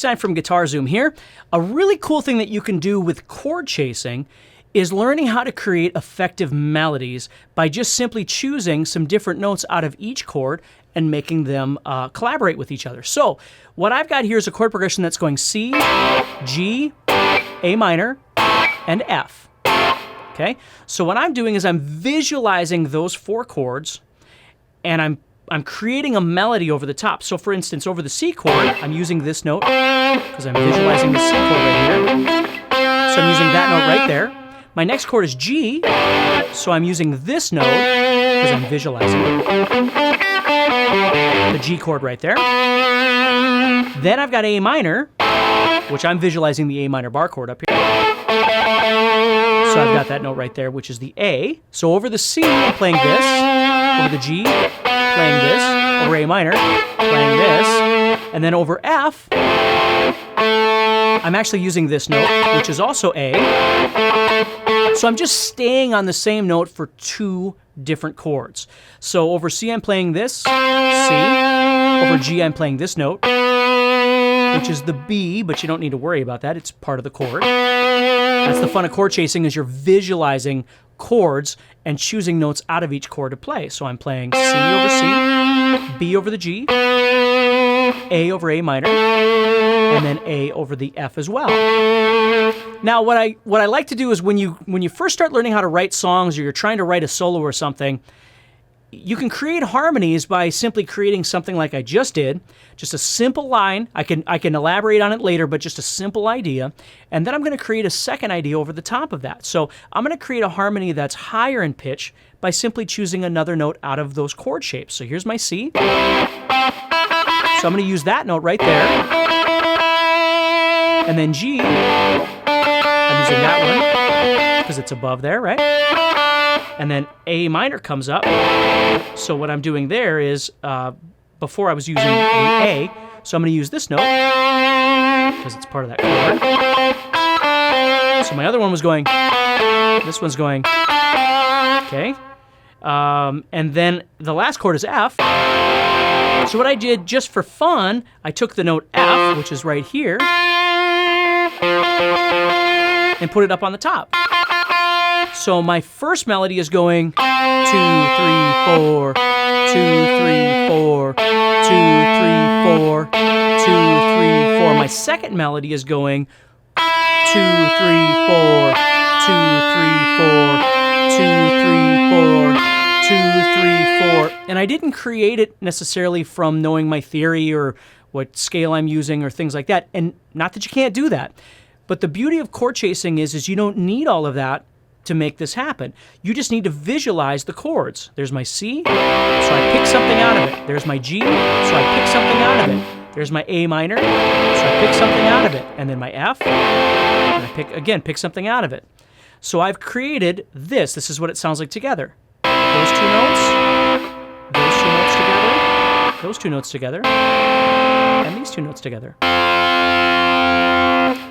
Stine from Guitar Zoom here. A really cool thing that you can do with chord chasing is learning how to create effective melodies by just simply choosing some different notes out of each chord and making them collaborate with each other. So what I've got here is a chord progression that's going C, G, A minor, and F. Okay? So what I'm doing is I'm visualizing those four chords, and I'm creating a melody over the top. So for instance, over the C chord, I'm using this note because I'm visualizing the C chord right here. So I'm using that note right there. My next chord is G, so I'm using this note because I'm visualizing the G chord right there. Then I've got A minor, which I'm visualizing the A minor bar chord up here. So I've got that note right there, which is the A. So over the C, I'm playing this. Over the G, playing this. Over A minor, playing this. And then over F, I'm actually using this note, which is also A. So I'm just staying on the same note for two different chords. So over C, I'm playing this, C. Over G, I'm playing this note, which is the B, but you don't need to worry about that. It's part of the chord. That's the fun of chord chasing, is you're visualizing chords and choosing notes out of each chord to play. So I'm playing C over C, B over the G, A over A minor, and then A over the F as well. Now, what I like to do is when you first start learning how to write songs, or you're trying to write a solo or something, you can create harmonies by simply creating something like I just did, just a simple line. I can elaborate on it later, but just a simple idea. And then I'm going to create a second idea over the top of that. So I'm going to create a harmony that's higher in pitch by simply choosing another note out of those chord shapes. So here's my C. So I'm going to use that note right there. And then G, I'm using that one because it's above there, right? And then A minor comes up. So what I'm doing there is, before I was using the A, so I'm going to use this note because it's part of that chord. So my other one was going, this one's going, okay. And then the last chord is F. So what I did just for fun, I took the note F, which is right here, and put it up on the top. So my first melody is going 2, 3, 4, 2, 3, 4, 2, 3, 4, 2, 3, 4. My second melody is going 2, 3, 4, 2, 3, 4, 2, 3, 4, 2, 3, 4. And I didn't create it necessarily from knowing my theory or what scale I'm using or things like that. And not that you can't do that. But the beauty of chord chasing is you don't need all of that to make this happen. You just need to visualize the chords. There's my C, so I pick something out of it. There's my G, so I pick something out of it. There's my A minor, so I pick something out of it. And then my F, and I pick something out of it. So I've created this. This is what it sounds like together. Those two notes together, those two notes together, and these two notes together.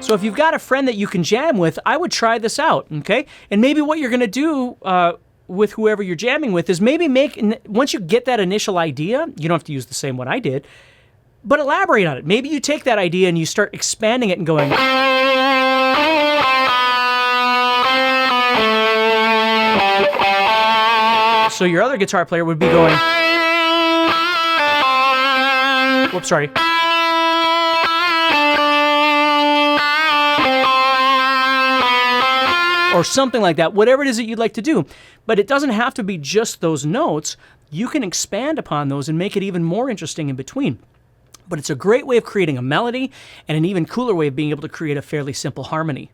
So if you've got a friend that you can jam with, I would try this out, okay? And maybe what you're going to do with whoever you're jamming with is maybe once you get that initial idea, you don't have to use the same one I did, but elaborate on it. Maybe you take that idea and you start expanding it and going, so your other guitar player would be going, whoops, sorry. Or something like that, whatever it is that you'd like to do. But it doesn't have to be just those notes. You can expand upon those and make it even more interesting in between. But it's a great way of creating a melody and an even cooler way of being able to create a fairly simple harmony.